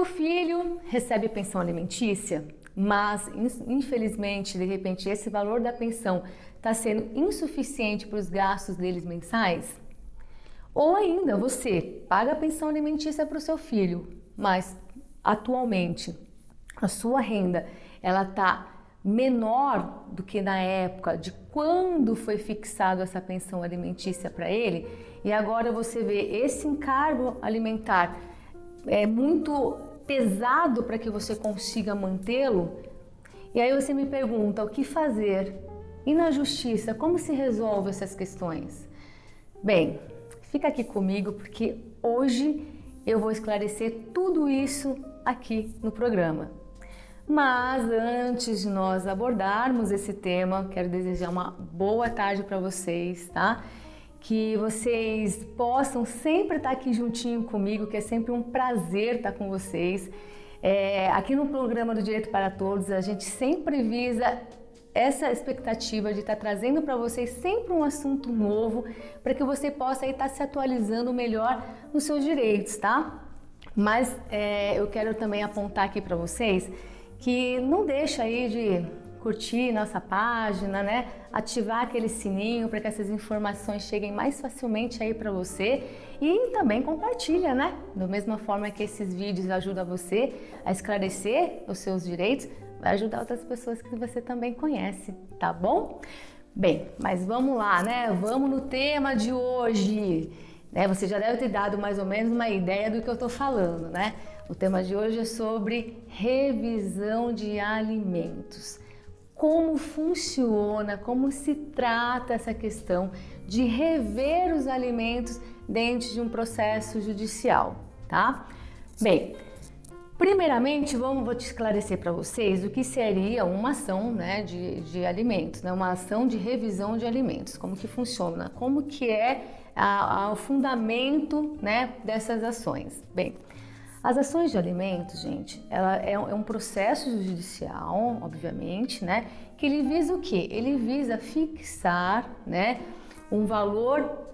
filho recebe pensão alimentícia, mas infelizmente, de repente, esse valor da pensão está sendo insuficiente para os gastos deles mensais? Ou ainda você paga a pensão alimentícia para o seu filho, mas atualmente a sua renda ela está menor do que na época de quando foi fixado essa pensão alimentícia para ele, e agora você vê esse encargo alimentar é muito pesado para que você consiga mantê-lo, e aí você me pergunta o que fazer? E na justiça, como se resolve essas questões? Bem, fica aqui comigo porque hoje eu vou esclarecer tudo isso aqui no programa. Mas antes de nós abordarmos esse tema, quero desejar uma boa tarde para vocês, tá? Que vocês possam sempre estar aqui juntinho comigo, que é sempre um prazer estar com vocês. Aqui no programa do Direito para Todos, a gente sempre visa essa expectativa de estar trazendo para vocês sempre um assunto novo, para que você possa aí estar se atualizando melhor nos seus direitos, tá? Mas eu quero também apontar aqui para vocês que não deixa aí de curtir nossa página, né? Ativar aquele sininho para que essas informações cheguem mais facilmente aí para você, e também compartilha, né? Da mesma forma que esses vídeos ajudam você a esclarecer os seus direitos, vai ajudar outras pessoas que você também conhece, tá bom? Bem, mas vamos lá, né? Vamos no tema de hoje. Você já deve ter dado mais ou menos uma ideia do que eu estou falando, né? O tema de hoje é sobre revisão de alimentos. Como funciona, como se trata essa questão de rever os alimentos dentro de um processo judicial, tá? Bem, primeiramente, vou te esclarecer para vocês o que seria uma ação, né, de alimentos, né, uma ação de revisão de alimentos, como que funciona, como que é o fundamento, né, dessas ações. Bem, as ações de alimentos, gente, ela é um processo judicial, obviamente, né, que ele visa o quê? Ele visa fixar, né, um valor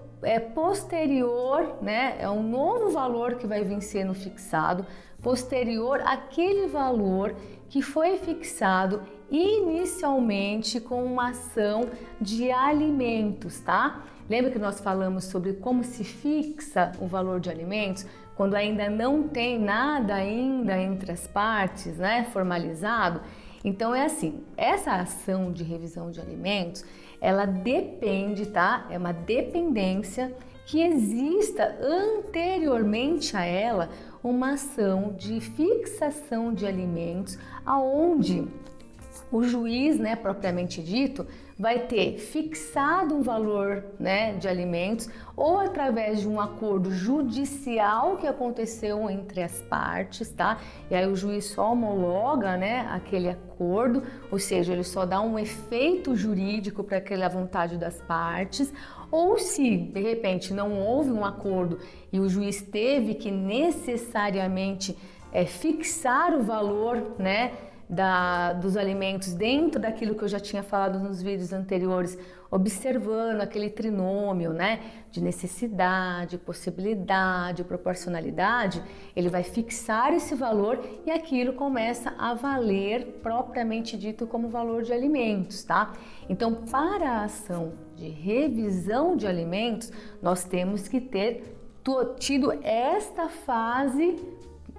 posterior, né, é um novo valor que vai vir sendo fixado, posterior àquele valor que foi fixado inicialmente com uma ação de alimentos, tá? Lembra que nós falamos sobre como se fixa o valor de alimentos quando ainda não tem nada ainda entre as partes, né, formalizado? Então é assim, essa ação de revisão de alimentos, ela depende, tá? É uma dependência que exista anteriormente a ela uma ação de fixação de alimentos, aonde o juiz, né, propriamente dito, vai ter fixado um valor, né, de alimentos, ou através de um acordo judicial que aconteceu entre as partes, tá? E aí o juiz só homologa, né, aquele acordo, ou seja, ele só dá um efeito jurídico para aquela vontade das partes. Ou se, de repente, não houve um acordo e o juiz teve que necessariamente fixar o valor, né, dos alimentos dentro daquilo que eu já tinha falado nos vídeos anteriores, observando aquele trinômio, né, de necessidade, possibilidade, proporcionalidade, ele vai fixar esse valor e aquilo começa a valer propriamente dito como valor de alimentos, tá? Então, para a ação de revisão de alimentos, nós temos que ter tido esta fase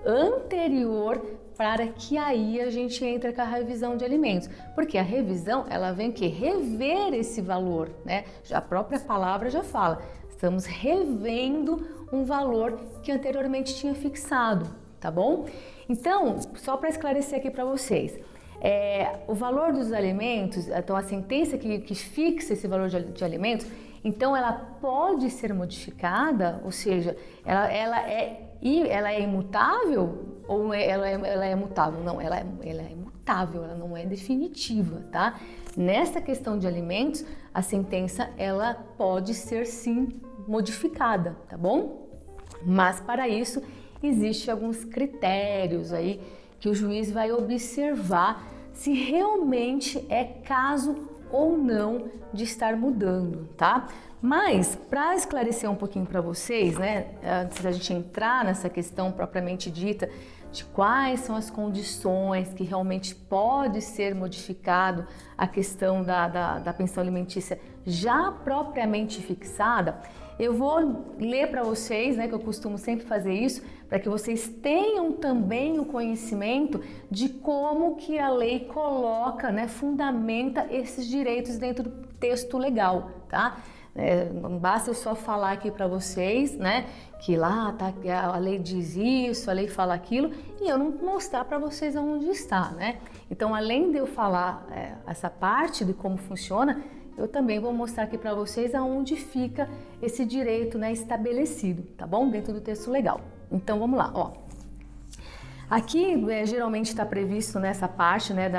anterior para que aí a gente entre com a revisão de alimentos, porque a revisão ela vem que rever esse valor, né? A própria palavra já fala, estamos revendo um valor que anteriormente tinha fixado, tá bom? Então, só para esclarecer aqui para vocês, o valor dos alimentos, então a sentença que fixa esse valor de alimentos, então ela pode ser modificada, ou seja, ela é imutável ou ela é mutável? Não, ela é mutável, ela não é definitiva, tá? Nessa questão de alimentos, a sentença ela pode ser sim modificada, tá bom? Mas para isso existem alguns critérios aí que o juiz vai observar se realmente é caso ou não de estar mudando, tá? Mas, para esclarecer um pouquinho para vocês, né, antes da gente entrar nessa questão propriamente dita de quais são as condições que realmente pode ser modificado a questão da pensão alimentícia já propriamente fixada, eu vou ler para vocês, né, que eu costumo sempre fazer isso, para que vocês tenham também o conhecimento de como que a lei coloca, né, fundamenta esses direitos dentro do texto legal, tá? Não basta eu só falar aqui para vocês, né, que lá tá, a lei diz isso, a lei fala aquilo, e eu não mostrar para vocês aonde está, né? Então, além de eu falar essa parte de como funciona, eu também vou mostrar aqui para vocês aonde fica esse direito, né, estabelecido, tá bom? Dentro do texto legal. Então, vamos lá, ó. Aqui, geralmente está previsto nessa parte, né,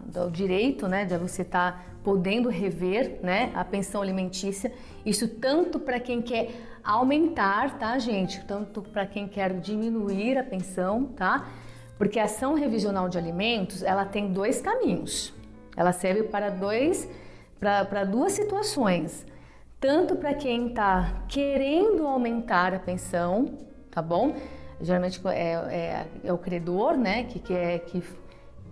do direito, né, de você estar podendo rever, né, a pensão alimentícia. Isso tanto para quem quer aumentar, tá, gente? Tanto para quem quer diminuir a pensão, tá? Porque a ação revisional de alimentos, ela tem dois caminhos. Ela serve para duas situações. Tanto para quem está querendo aumentar a pensão, tá bom? Geralmente é o credor, né, que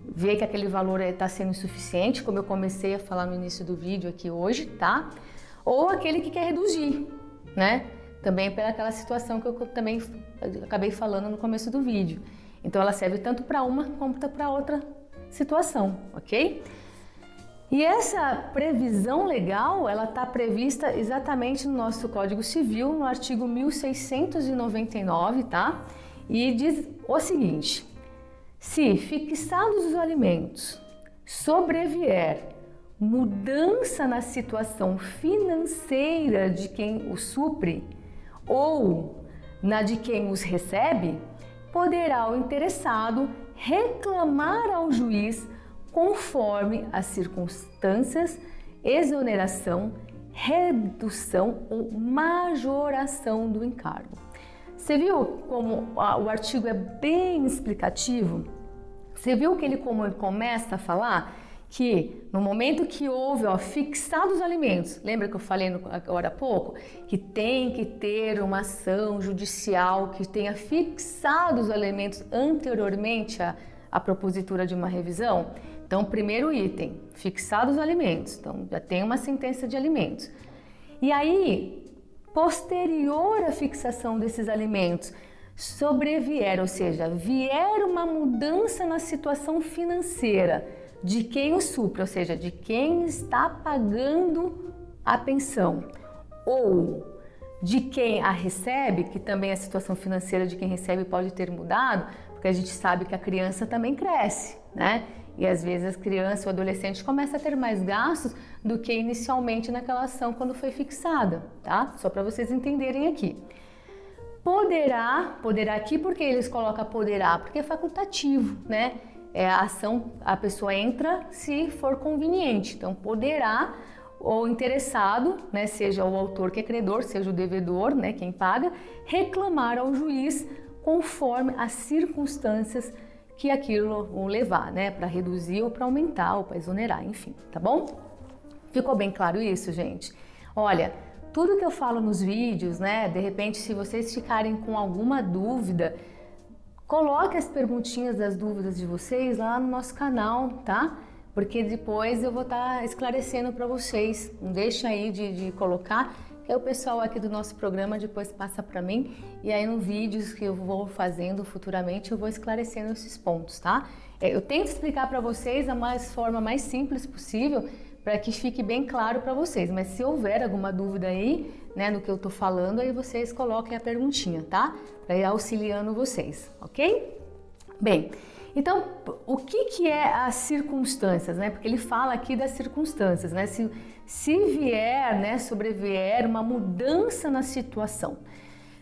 vê que aquele valor está sendo insuficiente, como eu comecei a falar no início do vídeo aqui hoje, tá? Ou aquele que quer reduzir, né? Também pelaquela situação que eu também acabei falando no começo do vídeo. Então ela serve tanto para uma quanto para outra situação, ok? E essa previsão legal, ela está prevista exatamente no nosso Código Civil, no artigo 1699, tá? E diz o seguinte: se fixados os alimentos sobrevier mudança na situação financeira de quem os supre ou na de quem os recebe, poderá o interessado reclamar ao juiz conforme as circunstâncias, exoneração, redução ou majoração do encargo. Você viu como o artigo é bem explicativo? Você viu que ele começa a falar que no momento que houve fixados os alimentos, lembra que eu falei agora há pouco? Que tem que ter uma ação judicial que tenha fixado os alimentos anteriormente à propositura de uma revisão? Então, primeiro item, fixados os alimentos. Então, já tem uma sentença de alimentos. E aí, posterior à fixação desses alimentos, sobrevier, ou seja, vier uma mudança na situação financeira de quem o supre, ou seja, de quem está pagando a pensão, ou de quem a recebe, que também a situação financeira de quem recebe pode ter mudado, porque a gente sabe que a criança também cresce, né? E às vezes a criança ou adolescente começa a ter mais gastos do que inicialmente naquela ação quando foi fixada, tá? Só para vocês entenderem aqui. Poderá aqui, porque eles colocam poderá? Porque é facultativo, né? A ação, a pessoa entra se for conveniente. Então, poderá o interessado, né, seja o autor que é credor, seja o devedor, né, quem paga, reclamar ao juiz conforme as circunstâncias que aquilo vão levar, né, para reduzir ou para aumentar ou para exonerar, enfim, tá bom? Ficou bem claro isso, gente? Olha, tudo que eu falo nos vídeos, né, de repente, se vocês ficarem com alguma dúvida, coloque as perguntinhas das dúvidas de vocês lá no nosso canal, tá? Porque depois eu vou estar esclarecendo para vocês. Não deixa aí de colocar, que o pessoal aqui do nosso programa depois passa para mim e aí no vídeos que eu vou fazendo futuramente eu vou esclarecendo esses pontos, tá? Eu tento explicar para vocês da forma mais simples possível para que fique bem claro para vocês, mas se houver alguma dúvida aí, né, no que eu tô falando, aí vocês coloquem a perguntinha, tá? Para ir auxiliando vocês, ok? Bem, então, o que é as circunstâncias, né? Porque ele fala aqui das circunstâncias, né? Se vier, né, sobrevier uma mudança na situação.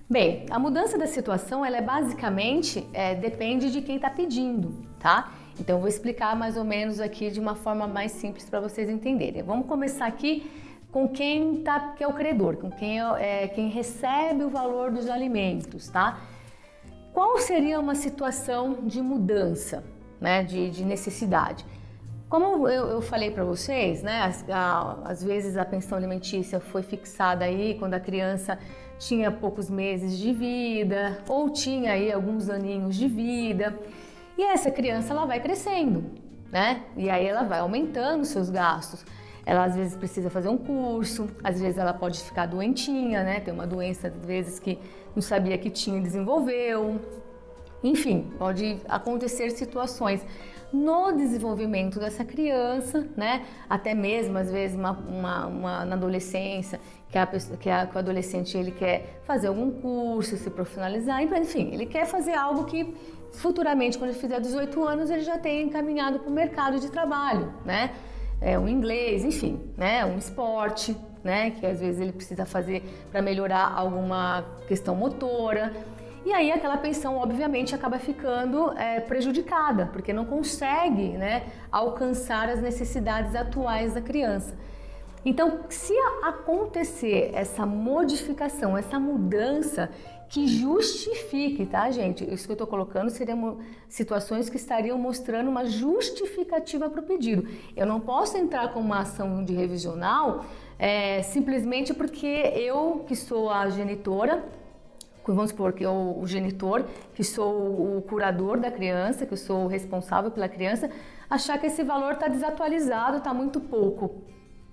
Bem, a mudança da situação, ela é basicamente, depende de quem está pedindo, tá? Então, eu vou explicar mais ou menos aqui de uma forma mais simples para vocês entenderem. Vamos começar aqui com quem que é o credor, com quem recebe o valor dos alimentos, tá? Qual seria uma situação de mudança, né, de necessidade? Como eu falei para vocês, né, às vezes a pensão alimentícia foi fixada aí quando a criança tinha poucos meses de vida ou tinha aí alguns aninhos de vida, e essa criança ela vai crescendo, né? E aí ela vai aumentando os seus gastos. Ela às vezes precisa fazer um curso, às vezes ela pode ficar doentinha, né? Tem uma doença às vezes que não sabia que tinha e desenvolveu. Enfim, pode acontecer situações no desenvolvimento dessa criança, né? Até mesmo às vezes na adolescência, que o adolescente ele quer fazer algum curso, se profissionalizar, enfim, ele quer fazer algo que futuramente, quando ele fizer 18 anos, ele já tenha encaminhado para o mercado de trabalho, né? Um inglês, enfim, né? Um esporte, né? Que às vezes ele precisa fazer para melhorar alguma questão motora. E aí aquela pensão, obviamente, acaba ficando prejudicada, porque não consegue, né, alcançar as necessidades atuais da criança. Então, se acontecer essa modificação, essa mudança que justifique, tá, gente? Isso que eu estou colocando seriam situações que estariam mostrando uma justificativa para o pedido. Eu não posso entrar com uma ação de revisional simplesmente porque eu, que sou a genitora, vamos supor que eu, o genitor, que sou o curador da criança, que eu sou o responsável pela criança, achar que esse valor está desatualizado, está muito pouco.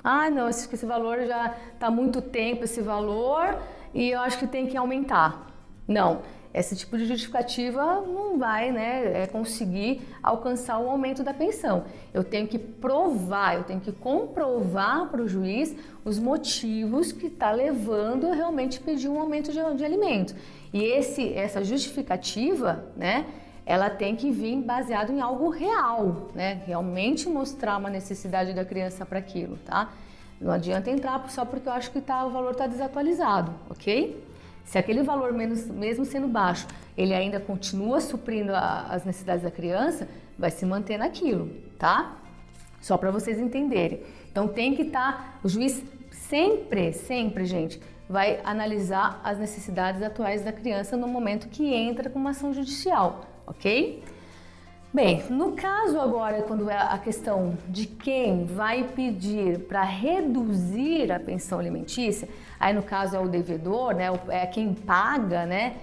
Ah, não, esse valor já está muito tempo, esse valor, e eu acho que tem que aumentar. Não, esse tipo de justificativa não vai, né, conseguir alcançar o aumento da pensão. Eu tenho que provar, eu tenho que comprovar para o juiz os motivos que está levando a realmente pedir um aumento de alimentos. E essa justificativa, né, ela tem que vir baseado em algo real, né, realmente mostrar uma necessidade da criança para aquilo, tá? Não adianta entrar só porque eu acho que o valor está desatualizado, ok? Se aquele valor, mesmo sendo baixo, ele ainda continua suprindo as necessidades da criança, vai se manter naquilo, tá? Só para vocês entenderem. Então tem que estar, o juiz sempre, gente, vai analisar as necessidades atuais da criança no momento que entra com uma ação judicial, ok? Bem, no caso agora, quando é a questão de quem vai pedir para reduzir a pensão alimentícia, aí no caso é o devedor, né, é quem paga, né,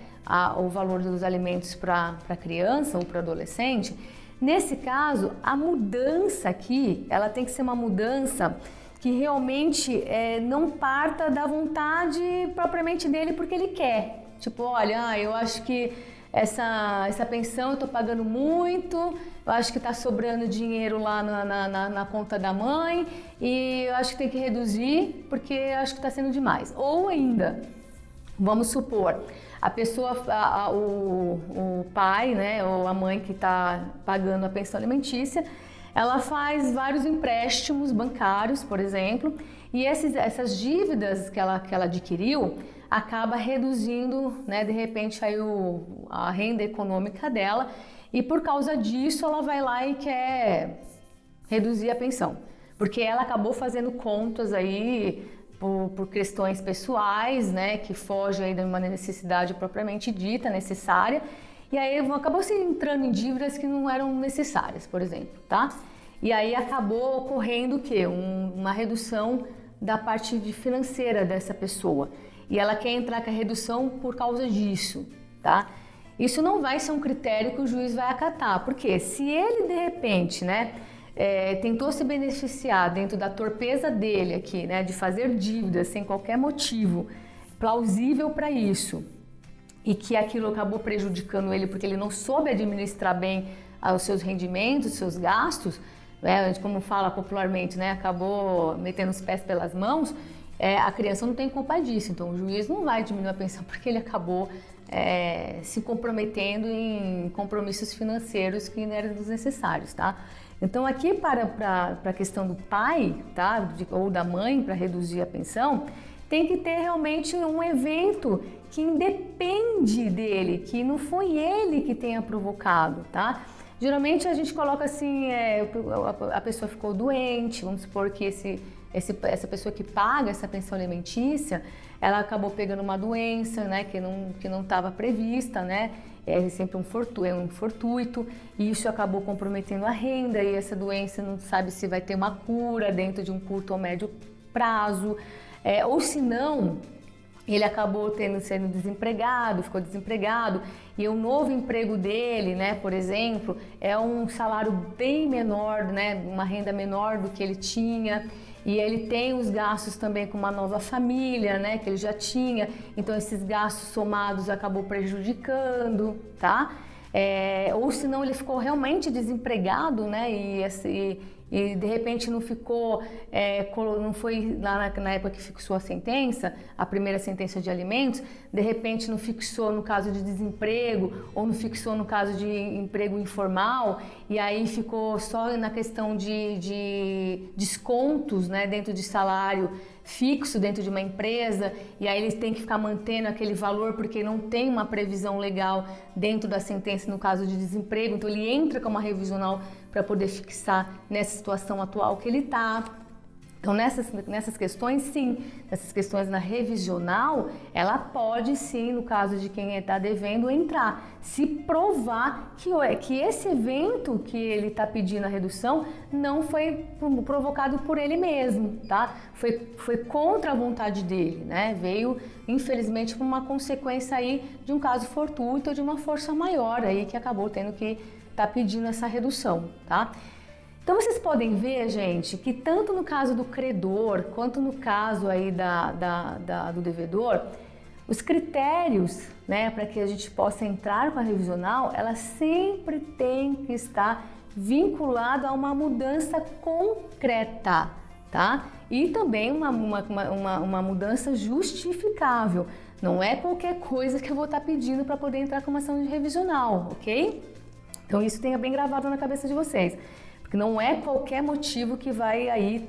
o valor dos alimentos para a criança ou para o adolescente. Nesse caso, a mudança aqui, ela tem que ser uma mudança que realmente não parta da vontade propriamente dele porque ele quer. Tipo, olha, eu acho que essa pensão eu estou pagando muito, eu acho que está sobrando dinheiro lá na conta da mãe e eu acho que tem que reduzir porque eu acho que está sendo demais. Ou ainda, vamos supor, a pessoa, o pai, né, ou a mãe que está pagando a pensão alimentícia, ela faz vários empréstimos bancários, por exemplo, e essas dívidas que ela adquiriu acaba reduzindo, né, de repente aí a renda econômica dela, e por causa disso ela vai lá e quer reduzir a pensão, porque ela acabou fazendo contas aí por questões pessoais, né, que fogem aí de uma necessidade propriamente dita, necessária, e aí acabou se entrando em dívidas que não eram necessárias, por exemplo, tá? E aí acabou ocorrendo o quê? Uma redução da parte financeira dessa pessoa. E ela quer entrar com a redução por causa disso, tá? Isso não vai ser um critério que o juiz vai acatar, porque se ele de repente, né, tentou se beneficiar dentro da torpeza dele aqui, né, de fazer dívidas sem qualquer motivo plausível para isso, e que aquilo acabou prejudicando ele porque ele não soube administrar bem os seus rendimentos, os seus gastos, né, como fala popularmente, né, acabou metendo os pés pelas mãos, a criança não tem culpa disso, então o juiz não vai diminuir a pensão porque ele acabou se comprometendo em compromissos financeiros que não eram desnecessários, tá? Então aqui para a questão do pai, tá, ou da mãe para reduzir a pensão, tem que ter realmente um evento que independe dele, que não foi ele que tenha provocado, tá? Geralmente a gente coloca assim, a pessoa ficou doente, vamos supor que essa pessoa que paga essa pensão alimentícia, ela acabou pegando uma doença, né, que não estava prevista, né, é sempre um fortuito, e isso acabou comprometendo a renda, e essa doença não sabe se vai ter uma cura dentro de um curto ou médio prazo, ou se não, ele acabou sendo desempregado, ficou desempregado, e o novo emprego dele, né, por exemplo, é um salário bem menor, né, uma renda menor do que ele tinha, e ele tem os gastos também com uma nova família, né, que ele já tinha, então esses gastos somados acabou prejudicando, tá? Ou senão ele ficou realmente desempregado, né, e de repente não ficou, não foi lá na época que fixou a sentença, a primeira sentença de alimentos, de repente não fixou no caso de desemprego ou não fixou no caso de emprego informal, e aí ficou só na questão de descontos, né, dentro de salário fixo dentro de uma empresa, e aí eles têm que ficar mantendo aquele valor porque não tem uma previsão legal dentro da sentença no caso de desemprego, então ele entra com uma revisional para poder fixar nessa situação atual que ele está. Então nessas questões, sim, nessas questões na revisional, ela pode sim, no caso de quem está devendo, entrar, se provar que esse evento que ele está pedindo a redução não foi provocado por ele mesmo, tá? Foi contra a vontade dele, né? Veio, infelizmente, por uma consequência aí de um caso fortuito ou de uma força maior aí que acabou tendo que estar pedindo essa redução, tá? Então vocês podem ver, gente, que tanto no caso do credor quanto no caso aí do devedor, os critérios, né, para que a gente possa entrar com a revisional, ela sempre tem que estar vinculada a uma mudança concreta, tá? E também uma mudança justificável. Não é qualquer coisa que eu vou estar pedindo para poder entrar com uma ação de revisional, ok? Então isso tenha bem gravado na cabeça de vocês. Porque não é qualquer motivo que vai aí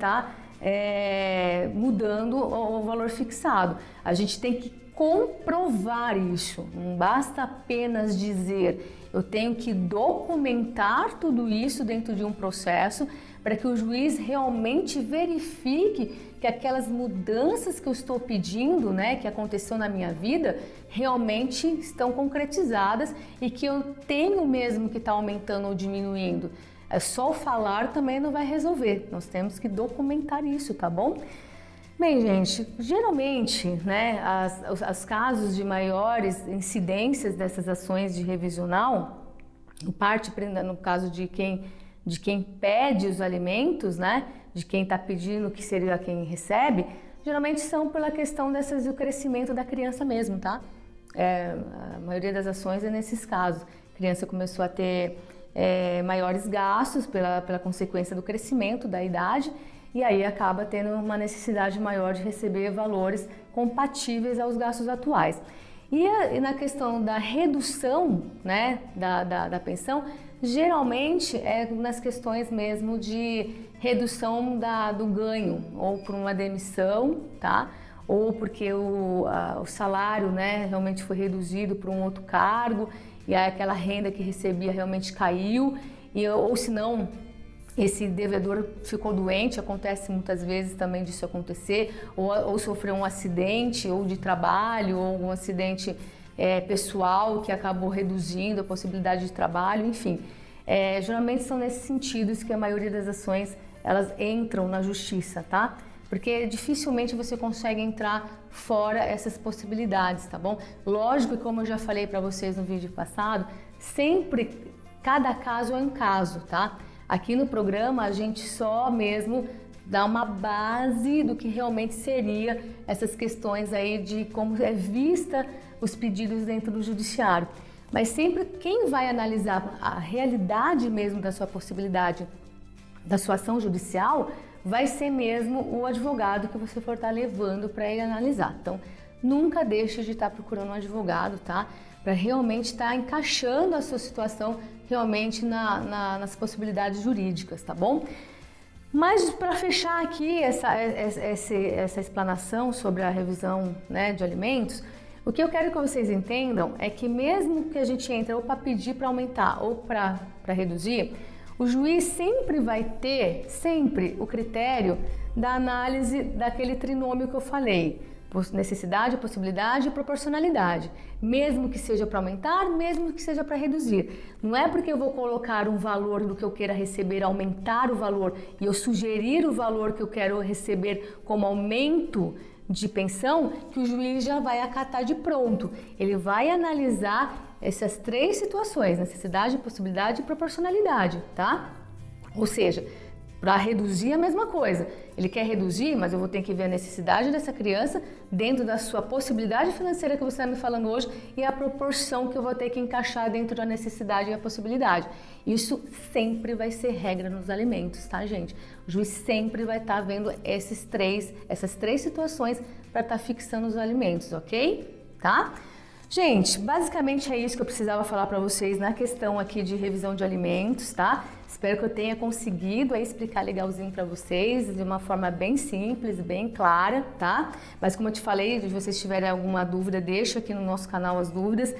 mudando o valor fixado. A gente tem que comprovar isso, não basta apenas dizer. Eu tenho que documentar tudo isso dentro de um processo para que o juiz realmente verifique que aquelas mudanças que eu estou pedindo, né, que aconteceu na minha vida, realmente estão concretizadas e que eu tenho mesmo que estar aumentando ou diminuindo. Só falar também não vai resolver, nós temos que documentar isso, tá bom? Bem, gente, geralmente, né, os casos de maiores incidências dessas ações de revisional, no caso de quem pede os alimentos, né, de quem está pedindo que seria quem recebe, geralmente são pela questão do crescimento da criança mesmo, tá? A maioria das ações é nesses casos. A criança começou a ter maiores gastos pela consequência do crescimento da idade, e aí acaba tendo uma necessidade maior de receber valores compatíveis aos gastos atuais. E na questão da redução, né, da pensão, geralmente é nas questões mesmo de redução do ganho, ou por uma demissão, tá? Ou porque o salário, né, realmente foi reduzido por um outro cargo, e aí aquela renda que recebia realmente caiu, ou se não, esse devedor ficou doente, acontece muitas vezes também disso acontecer, ou sofreu um acidente, ou de trabalho, ou um acidente pessoal que acabou reduzindo a possibilidade de trabalho, enfim. Geralmente são nesses sentidos que a maioria das ações, elas entram na justiça, tá? Porque dificilmente você consegue entrar fora essas possibilidades, tá bom? Lógico que, como eu já falei para vocês no vídeo passado, sempre, cada caso é um caso, tá? Aqui no programa a gente só mesmo dá uma base do que realmente seria essas questões aí de como é vista os pedidos dentro do judiciário. Mas sempre quem vai analisar a realidade mesmo da sua possibilidade, da sua ação judicial, vai ser mesmo o advogado que você for estar levando para ele analisar. Então, nunca deixe de estar procurando um advogado, tá? Para realmente estar encaixando a sua situação realmente nas possibilidades jurídicas, tá bom? Mas para fechar aqui essa explanação sobre a revisão, né, de alimentos, o que eu quero que vocês entendam é que mesmo que a gente entre ou para pedir para aumentar ou para reduzir, O juiz sempre vai ter, o critério da análise daquele trinômio que eu falei. Necessidade, possibilidade e proporcionalidade. Mesmo que seja para aumentar, mesmo que seja para reduzir. Não é porque eu vou colocar um valor do que eu queira receber, aumentar o valor, e eu sugerir o valor que eu quero receber como aumento de pensão, que o juiz já vai acatar de pronto. Ele vai analisar essas 3 situações, necessidade, possibilidade e proporcionalidade, tá? Ou seja, para reduzir a mesma coisa. Ele quer reduzir, mas eu vou ter que ver a necessidade dessa criança dentro da sua possibilidade financeira que você está me falando hoje e a proporção que eu vou ter que encaixar dentro da necessidade e a possibilidade. Isso sempre vai ser regra nos alimentos, tá, gente? O juiz sempre vai estar vendo essas três situações para estar fixando os alimentos, ok? Tá? Gente, basicamente é isso que eu precisava falar para vocês na questão aqui de revisão de alimentos, tá? Espero que eu tenha conseguido aí explicar legalzinho para vocês de uma forma bem simples, bem clara, tá? Mas como eu te falei, se vocês tiverem alguma dúvida, deixa aqui no nosso canal as dúvidas.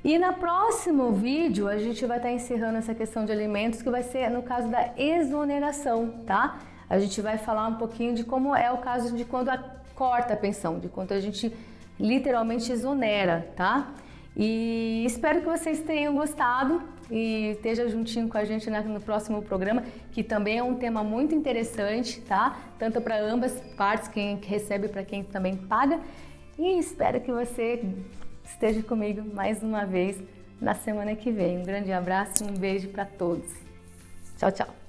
E no próximo vídeo a gente vai estar encerrando essa questão de alimentos, que vai ser no caso da exoneração, tá? A gente vai falar um pouquinho de como é o caso de quando corta a pensão, de quando a gente literalmente exonera, tá? E espero que vocês tenham gostado e esteja juntinho com a gente no próximo programa, que também é um tema muito interessante, tá? Tanto para ambas partes, quem recebe para quem também paga. E espero que você esteja comigo mais uma vez na semana que vem. Um grande abraço e um beijo para todos. Tchau, tchau.